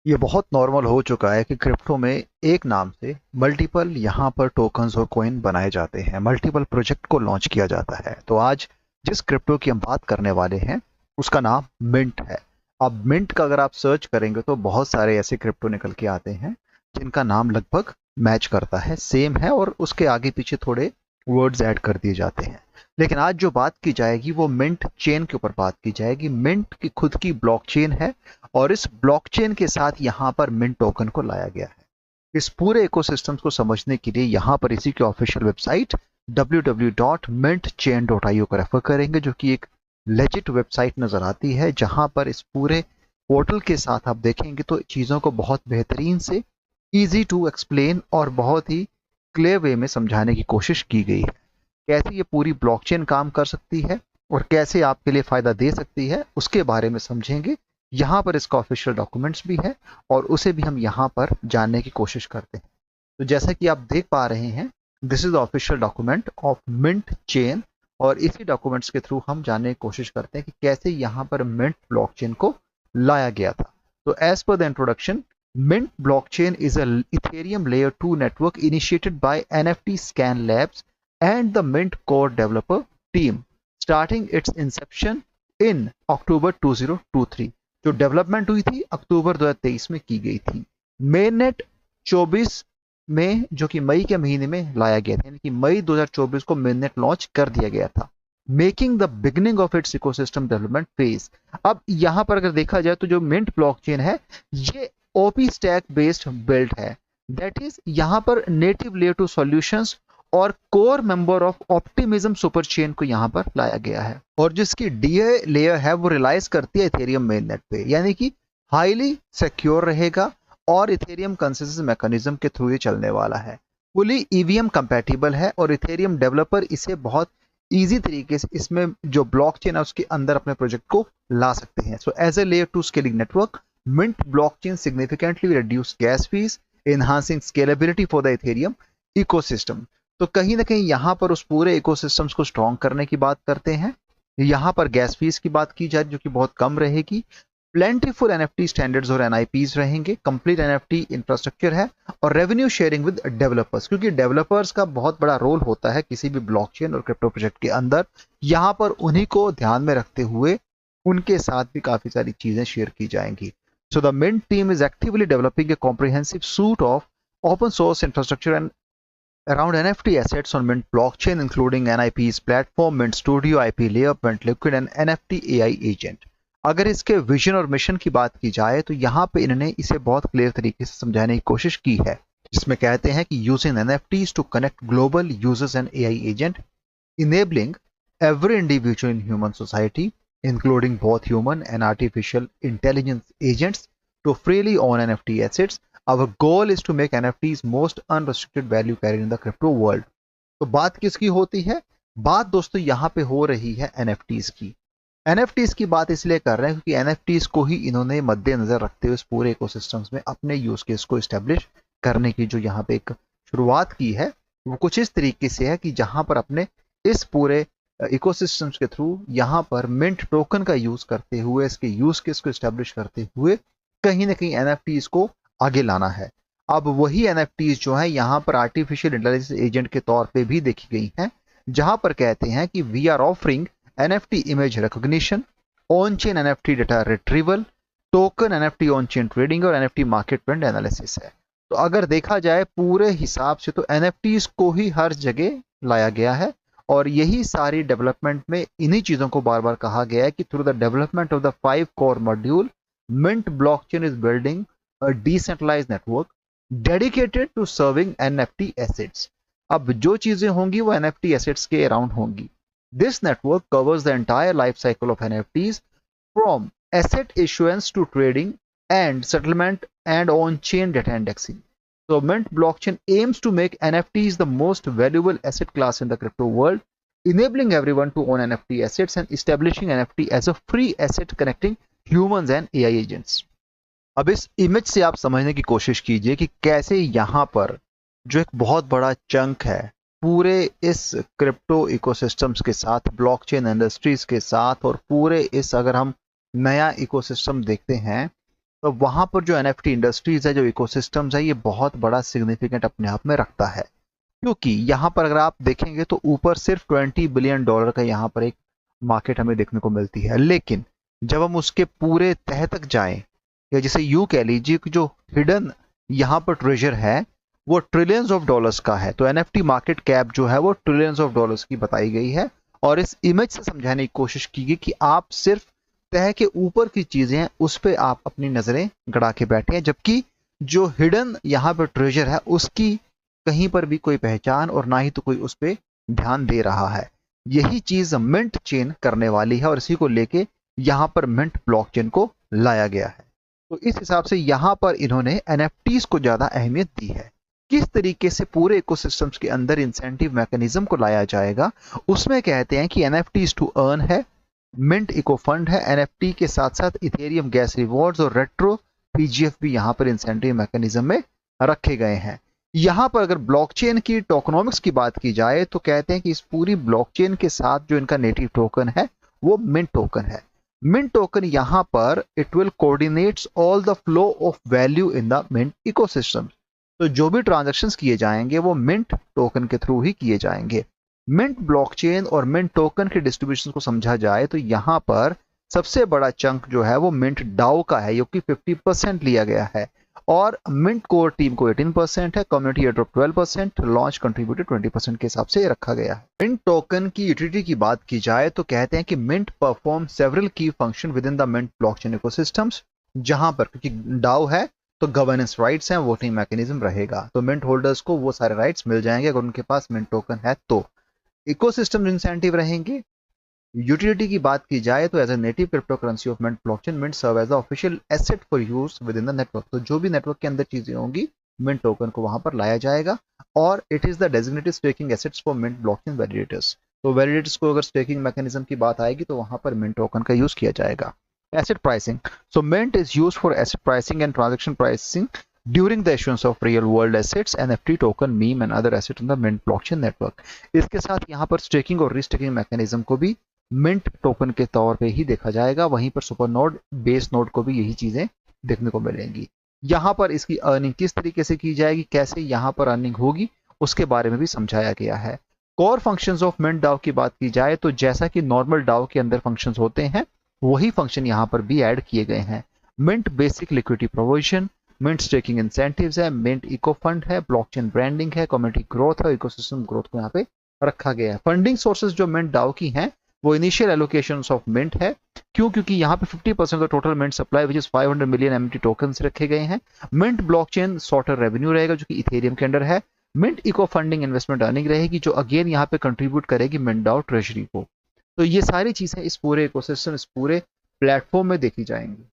ये बहुत नॉर्मल हो चुका है कि क्रिप्टो में एक नाम से मल्टीपल यहाँ पर टोकन्स और कॉइन बनाए जाते हैं, मल्टीपल प्रोजेक्ट को लॉन्च किया जाता है। तो आज जिस क्रिप्टो की हम बात करने वाले हैं उसका नाम मिंट है। अब मिंट का अगर आप सर्च करेंगे तो बहुत सारे ऐसे क्रिप्टो निकल के आते हैं जिनका नाम लगभग मैच करता है, सेम है, और उसके आगे पीछे थोड़े वर्ड्स ऐड कर दिए जाते हैं। लेकिन आज जो बात की जाएगी वो मिंट चेन के ऊपर बात की जाएगी। मिंट की खुद की ब्लॉकचेन है और इस ब्लॉकचेन के साथ यहाँ पर मिंट टोकन को लाया गया है। इस पूरे इकोसिस्टम्स को समझने के लिए यहाँ पर इसी की ऑफिशियल वेबसाइट www.mintchain.io को रेफर करेंगे, जो कि एक लेजिट वेबसाइट नजर आती है, जहां पर इस पूरे पोर्टल के साथ आप देखेंगे तो चीज़ों को बहुत बेहतरीन से इजी टू एक्सप्लेन और बहुत ही क्लियर वे में समझाने की कोशिश की गई है। कैसे ये पूरी ब्लॉकचेन काम कर सकती है और कैसे आपके लिए फ़ायदा दे सकती है उसके बारे में समझेंगे। यहाँ पर इसका ऑफिशियल डॉक्यूमेंट्स भी है और उसे भी हम यहाँ पर जानने की कोशिश करते हैं। तो जैसा कि आप देख पा रहे हैं, this is the official document of mint chain, और इसी डॉक्यूमेंट्स के थ्रू हम जानने की कोशिश करते हैं कि कैसे यहाँ पर मिंट ब्लॉकचेन को लाया गया था। तो as per the introduction, Mint blockchain is a Ethereum layer 2 network initiated by NFT Scan Labs and the Mint core developer team, starting its inception in October 2023। जो डेवलपमेंट हुई थी अक्टूबर 2023 में की गई थी। मेननेट 24 में, जो कि मई के महीने में लाया गया था, यानी कि मई 2024 को मेननेट लॉन्च कर दिया गया था, making the beginning of its ecosystem development phase. अब यहां पर अगर देखा जाए तो जो मिंट ब्लॉकचेन है ये ओपी स्टैक बेस्ड बिल्ड है। दैट इज यहाँ पर नेटिव लेयर टू सॉल्यूशंस और core member of optimism super chain को यहाँ पर लाया गया है, और जिसकी डीए लेयर है वो रिलाइज करती है इथेरियम मेननेट पे, यानी कि हाईली सिक्योर रहेगा और इथेरियम कंसेंसस मैकेनिज्म के थ्रू ये चलने वाला है। फुली ईवीएम कंपैटिबल है और इथेरियम डेवलपर इसे बहुत इजी तरीके से इसमें जो ब्लॉकचेन है उसके अंदर अपने प्रोजेक्ट को ला सकते हैं। So as a layer two scaling network, Mint blockchain significantly reduce gas fees, enhancing scalability for the Ethereum ecosystem। तो कहीं ना कहीं यहाँ पर उस पूरे इकोसिस्टम्स को स्ट्रॉन्ग करने की बात करते हैं। यहाँ पर गैस फीस की बात की जाए जो कि बहुत कम रहेगी। प्लेंटीफुल एनएफटी स्टैंडर्ड्स और एनआईपीज रहेंगे, कंप्लीट एनएफटी इंफ्रास्ट्रक्चर है, और रेवेन्यू शेयरिंग विद डेवलपर्स, क्योंकि डेवलपर्स का बहुत बड़ा रोल होता है किसी भी ब्लॉकचेन और क्रिप्टो प्रोजेक्ट के अंदर। यहाँ पर उन्हीं को ध्यान में रखते हुए उनके साथ भी काफी सारी चीजें शेयर की जाएंगी। So the Mint team is actively developing a comprehensive suite of open source infrastructure and around NFT assets on Mint blockchain, including NIP's platform, Mint Studio, IP layer, Mint Liquid and NFT AI agent। अगर इसके vision और mission की बात की जाए तो यहाँ पे इन्होंने इसे बहुत क्लियर तरीके से समझाने की कोशिश की है, जिसमें कहते हैं कि using NFTs to connect global users and AI agent, enabling every individual in human society, including both human and artificial intelligence agents, to freely own NFT assets। Our goal is to make NFTs most unrestricted value carrier in the crypto world। तो बात किसकी होती है? बात दोस्तों यहाँ पे हो रही है NFTs की। NFTs की बात इसलिए कर रहे हैं क्योंकि NFTs को ही इन्होंने मद्देनजर रखते हुए इस पूरे इकोसिस्टम्स में अपने यूज केस को इस्टेब्लिश करने की जो यहाँ पे एक शुरुआत की है वो कुछ इस तरीके से है कि जहां पर अपने इस पूरे इकोसिस्टम्स के थ्रू यहाँ पर मिंट टोकन का यूज करते हुए, इसके यूज केस को इस्टेब्लिश करते हुए कहीं ना कहीं NFTs को आगे लाना है। अब वही NFTs जो है यहाँ पर आर्टिफिशियल इंटेलिजेंस एजेंट के तौर पे भी देखी गई हैं, जहां पर कहते हैं कि we are offering NFT image recognition, on chain NFT data retrieval, token NFT on chain trading और NFT मार्केट ट्रेंड एनालिसिस है। तो अगर देखा जाए पूरे हिसाब से तो NFTs को ही हर जगह लाया गया है, और यही सारी डेवलपमेंट में इन्हीं चीजों को बार बार कहा गया है कि through the development of the 5 core module, mint blockchain is building a decentralized network dedicated to serving NFT assets. अब जो चीजें होंगी वो NFT एसेट्स के अराउंड होंगी। This network covers the entire life cycle of NFTs, from asset issuance to trading and settlement and on-chain data indexing। So Mint blockchain aims to make NFTs the most valuable asset class in the crypto world, enabling everyone to own NFT assets and establishing NFT as a free asset connecting humans and AI agents। अब इस image से आप समझने की कोशिश कीजिए कि कैसे यहाँ पर जो एक बहुत बड़ा चंक है पूरे इस क्रिप्टो इकोसिस्टम्स के साथ, ब्लॉकचेन इंडस्ट्रीज के साथ, और पूरे इस अगर हम नया इकोसिस्टम देखते हैं तो वहां पर जो एनएफटी इंडस्ट्रीज है, जो इकोसिस्टम्स है, ये बहुत बड़ा सिग्निफिकेंट अपने आप में रखता है। क्योंकि यहाँ पर अगर आप देखेंगे तो ऊपर सिर्फ $20 बिलियन का यहाँ पर एक मार्केट हमें देखने को मिलती है, लेकिन जब हम उसके पूरे तह तक जाएं, या जिसे यूं कह लीजिए कि जो हिडन यहाँ पर ट्रेजर है वो ट्रिलियंस ऑफ डॉलर्स का है। तो एनएफटी मार्केट कैप जो है वो ट्रिलियंस ऑफ डॉलर्स की बताई गई है, और इस इमेज से समझाने की कोशिश की गई कि आप सिर्फ तह के ऊपर की चीजें हैं उस पर आप अपनी नजरें गड़ा के बैठे हैं, जबकि जो हिडन यहाँ पर ट्रेजर है उसकी कहीं पर भी कोई पहचान और ना ही तो कोई उस पर ध्यान दे रहा है। यही चीज मिंट चेन करने वाली है, और इसी को लेके यहाँ पर मिंट ब्लॉकचेन को लाया गया है। तो इस हिसाब से यहाँ पर इन्होंने एनएफटीज को ज्यादा अहमियत दी है। किस तरीके से पूरे इकोसिस्टम्स के अंदर इंसेंटिव मैकेनिज्म को लाया जाएगा, उसमें कहते हैं कि एनएफटीज टू अर्न है, मिंट इको फंड है, एनएफटी के साथ साथ इथेरियम गैस रिवॉर्ड्स और रेट्रो पीजीएफ भी यहाँ पर इंसेंटिव मैकेनिज्म में रखे गए हैं। यहाँ पर अगर ब्लॉकचेन की टोकनोमिक्स की बात की जाए तो कहते हैं कि इस पूरी ब्लॉकचेन के साथ जो इनका नेटिव टोकन है वो मिंट टोकन है। मिंट टोकन यहाँ पर it will coordinates all the flow of value in the Mint ecosystem. तो जो भी ट्रांजैक्शंस किए जाएंगे वो मिंट टोकन के थ्रू ही किए जाएंगे। मिंट ब्लॉकचेन और मिंट टोकन के डिस्ट्रीब्यूशन को समझा जाए तो यहाँ पर सबसे बड़ा चंक जो है वो मिंट डाओ का है, जो कि 50% लिया गया है, और मिंट कोर टीम को 18% है, कम्युनिटी एड्रॉप 12%, लॉन्च कंट्रीब्यूटेड 20% के हिसाब से रखा गया है। मिंट टोकन की यूटिलिटी की बात की जाए तो कहते हैं कि mint perform several key function within the mint blockchain ecosystems, जहां पर क्योंकि डाओ है तो गवर्नेंस राइट्स हैं, वोटिंग मैकेनिज्म रहेगा, तो मिंट होल्डर्स को वो सारे राइट्स मिल जाएंगे अगर उनके पास मिंट टोकन है। तो इकोसिस्टम इंसेंटिव रहेंगे। यूटिलिटी की बात की जाए तो as a native cryptocurrency of mint blockchain, mint serve as the official asset for use within the network. तो जो भी नेटवर्क के अंदर चीजें होंगी मिंट टोकन को वहां पर लाया जाएगा, और it is the designated staking assets for mint blockchain validators. तो वैलिडेटर्स को अगर स्टेकिंग मैकेनिज्म की बात आएगी तो वहां पर मिंट टोकन का यूज किया जाएगा। Asset pricing, so mint is used for asset pricing and transaction pricing during the issuance of real world assets, NFT token, meme and other assets on the Mint blockchain network। इसके साथ यहाँ पर staking और restaking mechanism को भी mint token के तौर पे ही देखा जाएगा, वहीं पर सुपर नोड, बेस नोड को भी यही चीजें देखने को मिलेंगी। यहाँ पर इसकी अर्निंग किस तरीके से की जाएगी, कैसे यहाँ पर अर्निंग होगी, उसके बारे में भी समझाया गया है। Core functions of mint DAO की बात की जाए तो जैसा कि नॉर्मल डाओ के अंदर फंक्शंस होते हैं वही फंक्शन यहाँ पर भी ऐड किए गए हैं। Mint basic liquidity provision, mint staking incentives है, मिंट इको फंड है, ब्लॉकचेन ब्रांडिंग है, कम्युनिटी ग्रोथ है, इकोसिस्टम ग्रोथ को यहाँ पे रखा गया है। फंडिंग सोर्सेज जो मिंट डाओ की हैं वो इनिशियल एलोकेशंस ऑफ मिंट है। क्यों? क्योंकि यहाँ पे 50% of total mint supply which is 500 million MT tokens रखे गए हैं। मिंट ब्लॉकचेन सॉर्टर रेवेन्यू रहेगा जो कि इथेरियम के अंडर है। Mint eco funding investment earning रहेगी जो अगेन यहाँ पे कंट्रीब्यूट करेगी मिंट डाओ ट्रेजरी को। तो ये सारी चीजें इस पूरे इकोसिस्टम, इस पूरे प्लेटफॉर्म में देखी जाएंगी।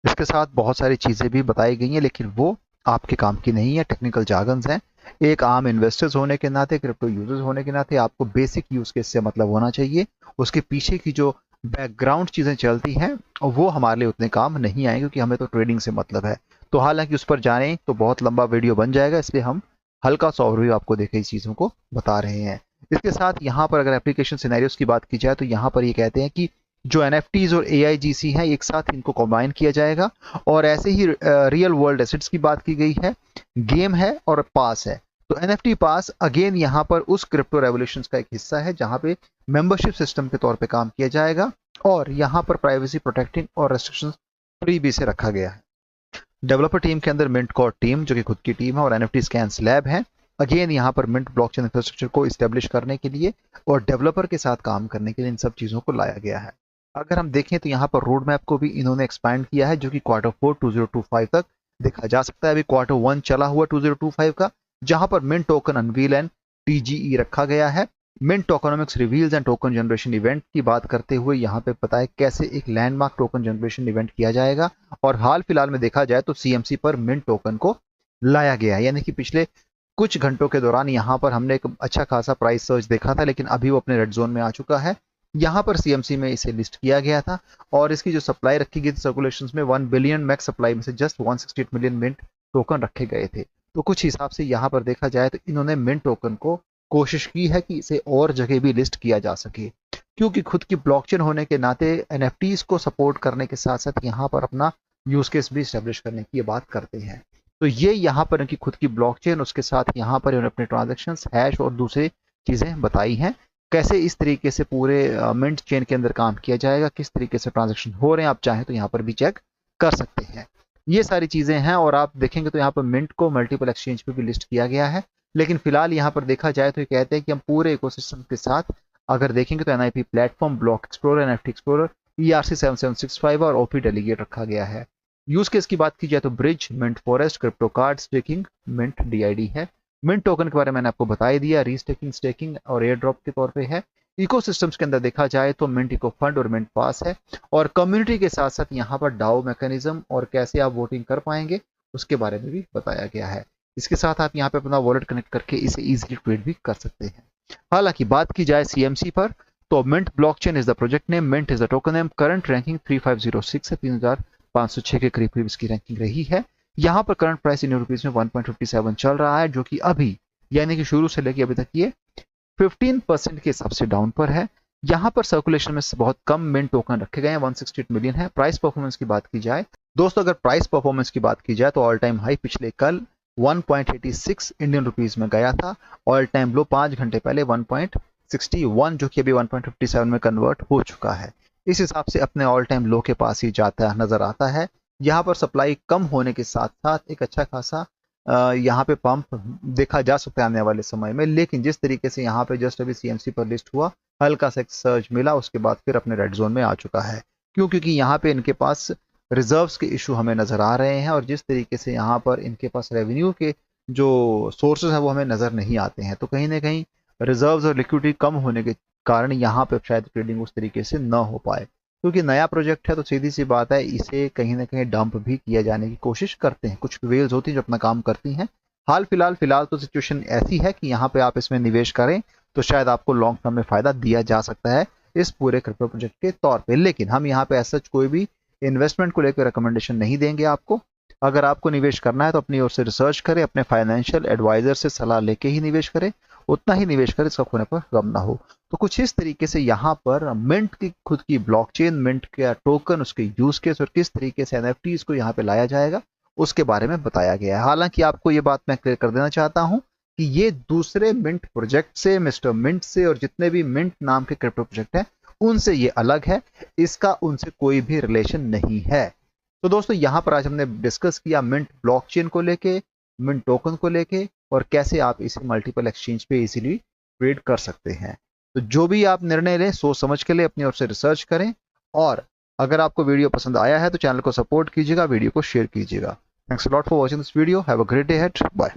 इसके साथ बहुत सारी चीजें भी बताई गई हैं, लेकिन वो आपके काम की नहीं है, टेक्निकल जार्गन्स हैं। एक आम इन्वेस्टर्स होने के नाते, क्रिप्टो यूजर्स होने के नाते आपको बेसिक यूज केस से मतलब होना चाहिए। उसके पीछे की जो बैकग्राउंड चीजें चलती हैं वो हमारे लिए उतने काम नहीं आएंगे, क्योंकि हमें तो ट्रेडिंग से मतलब है। तो हालांकि उस पर जाने तो बहुत लंबा वीडियो बन जाएगा, इसलिए हम हल्का सा ओवरव्यू आपको देखे इस चीजों को बता रहे हैं। इसके साथ यहाँ पर अगर एप्लीकेशन सिनेरियोस की बात की जाए तो यहाँ पर ये कहते हैं कि जो NFTs और AIGC हैं एक साथ इनको कंबाइन किया जाएगा, और ऐसे ही रियल वर्ल्ड एसेट्स की बात की गई है, गेम है और पास है। तो NFT पास अगेन यहाँ पर उस क्रिप्टो रेवोल्यूशंस का एक हिस्सा है जहाँ पे मेंबरशिप सिस्टम के तौर पे काम किया जाएगा, और यहाँ पर प्राइवेसी प्रोटेक्टिंग और रेस्ट्रिक्शंस फ्री भी से रखा गया है। डेवलपर टीम के अंदर मिंट कोर टीम जो कि खुद की टीम है और NFT स्कैन्स लैब है। अगेन यहाँ पर मिंट ब्लॉकचेन इंफ्रास्ट्रक्चर को इस्टेब्लिश करने के लिए और डेवलपर के साथ काम करने के लिए इन सब चीज़ों को लाया गया है। अगर हम देखें तो यहाँ पर रोड मैप को भी इन्होंने एक्सपैंड किया है, जो कि Q4 2025 तक देखा जा सकता है। अभी Q1 चला हुआ 2025 का, जहां पर mint token unveil and TGE रखा गया है। Mint tokenomics reveals and token generation event की बात करते हुए यहाँ पे पता है कैसे एक लैंडमार्क टोकन जनरेशन इवेंट किया जाएगा, और हाल फिलहाल में देखा जाए तो CMC पर मिंट टोकन को लाया गया है। यानी कि पिछले कुछ घंटों के दौरान यहाँ पर हमने एक अच्छा खासा प्राइस सर्च देखा था, लेकिन अभी वो अपने रेड जोन में आ चुका है। यहाँ पर CMC में इसे लिस्ट किया गया था, और इसकी जो सप्लाई रखी गई थी सर्कुलेशन में 1 बिलियन मैक्स सप्लाई में से जस्ट 168 मिलियन मिंट टोकन रखे गए थे। तो कुछ हिसाब से यहाँ पर देखा जाए तो इन्होंने मिंट टोकन को कोशिश की है कि इसे और जगह भी लिस्ट किया जा सके, क्योंकि खुद की ब्लॉकचेन होने के नाते NFTs को सपोर्ट करने के साथ साथ यहाँ पर अपना यूज केस भी स्टेब्लिश करने की ये बात करते हैं। तो ये यहाँ पर इनकी खुद की ब्लॉकचेन, उसके साथ यहाँ पर इन्होंने अपने ट्रांजेक्शन्स, हैश और दूसरी चीज़ें बताई हैं। कैसे इस तरीके से पूरे मिंट चेन के अंदर काम किया जाएगा, किस तरीके से ट्रांजेक्शन हो रहे हैं, आप चाहें तो यहाँ पर भी चेक कर सकते हैं। ये सारी चीज़ें हैं और आप देखेंगे तो यहाँ पर मिंट को मल्टीपल एक्सचेंज पे भी लिस्ट किया गया है। लेकिन फिलहाल यहाँ पर देखा जाए तो ये कहते हैं कि हम पूरे इकोसिस्टम के साथ अगर देखेंगे तो NIP platform, block explorer, NFT explorer, ERC-7765 और OP डेलीगेट रखा गया है। यूज केस की बात की जाए तो bridge, mint forest, crypto card staking, mint DID है। मिंट टोकन के बारे में मैंने आपको बता ही दिया, रीस्टेकिंग, स्टेकिंग और एयर ड्रॉप के तौर पे है। इकोसिस्टम्स के अंदर देखा जाए तो मिंट इको फंड और मिंट पास है, और कम्युनिटी के साथ साथ यहाँ पर डाओ मैकेनिज्म और कैसे आप वोटिंग कर पाएंगे उसके बारे में भी बताया गया है। इसके साथ आप यहाँ पे अपना वॉलेट कनेक्ट करके इसे इजीली ट्रेड भी कर सकते हैं। हालांकि बात की जाए CMC पर तो mint blockchain is the project name, mint is the token name, current ranking 3506 है, 3506 के करीब इसकी रैंकिंग रही है। यहाँ पर करंट प्राइस इंडियन रुपीज में 1.57 चल रहा है, जो कि अभी यानी कि शुरू से लेकर अभी तक ये 15% के हिसाब से डाउन पर है। यहाँ पर सर्कुलेशन में बहुत कम मिंट टोकन रखे गए हैं, 168 मिलियन है। प्राइस परफॉर्मेंस की बात की जाए दोस्तों, अगर प्राइस परफॉर्मेंस की बात की जाए तो ऑल टाइम हाई पिछले कल 1.86 इंडियन रुपीज में गया था। ऑल टाइम लो 5 घंटे पहले 1.61, जो कि अभी 1.57 में कन्वर्ट हो चुका है। इस हिसाब से अपने ऑल टाइम लो के पास ही जाता नजर आता है। यहाँ पर सप्लाई कम होने के साथ साथ एक अच्छा खासा यहाँ पे पंप देखा जा सकता है आने वाले समय में। लेकिन जिस तरीके से यहाँ पे जस्ट अभी CMC पर लिस्ट हुआ, हल्का सा एक सर्ज मिला, उसके बाद फिर अपने रेड जोन में आ चुका है। क्यों? क्योंकि यहाँ पे इनके पास रिजर्व्स के इशू हमें नजर आ रहे हैं, और जिस तरीके से यहाँ पर इनके पास रेवेन्यू के जो सोर्सेज हैं वो हमें नजर नहीं आते हैं। तो कहीं ना कहीं रिजर्व्स और लिक्विडिटी कम होने के कारण यहाँ पे शायद ट्रेडिंग उस तरीके से न हो पाए। क्योंकि नया प्रोजेक्ट है तो सीधी सी बात है, इसे कहीं ना कहीं डंप भी किया जाने की कोशिश करते हैं। कुछ वेल्स होती हैं जो अपना काम करती हैं। फिलहाल तो सिचुएशन ऐसी है कि यहाँ पे आप इसमें निवेश करें तो शायद आपको लॉन्ग टर्म में फायदा दिया जा सकता है इस पूरे क्रिप्टो प्रोजेक्ट के तौर पे। लेकिन हम यहाँ पे ऐसा कोई भी इन्वेस्टमेंट को लेकर रिकमेंडेशन नहीं देंगे आपको। अगर आपको निवेश करना है तो अपनी ओर से रिसर्च करें, अपने फाइनेंशियल एडवाइजर से सलाह लेके ही निवेश करें, उतना ही निवेश करें, इसका खोने पर गम ना हो। तो कुछ इस तरीके से यहाँ पर मिंट की खुद की ब्लॉकचेन, मिंट का टोकन, उसके यूज केस और किस तरीके से NFTs को यहाँ पे लाया जाएगा उसके बारे में बताया गया है। हालांकि आपको ये बात मैं क्लियर कर देना चाहता हूँ कि ये दूसरे मिंट प्रोजेक्ट से, मिस्टर मिंट से और जितने भी मिंट नाम के क्रिप्टो प्रोजेक्ट हैं उनसे ये अलग है। इसका उनसे कोई भी रिलेशन नहीं है। तो दोस्तों यहाँ पर आज हमने डिस्कस किया मिंट ब्लॉकचेन को लेके, मिंट टोकन को लेके, और कैसे आप इसे मल्टीपल एक्सचेंज पे इजीली ट्रेड कर सकते हैं। तो जो भी आप निर्णय लें सोच समझ के लिए अपनी ओर से रिसर्च करें, और अगर आपको वीडियो पसंद आया है तो चैनल को सपोर्ट कीजिएगा, वीडियो को शेयर कीजिएगा। Thanks a lot for watching this video. Have a great day ahead. Bye.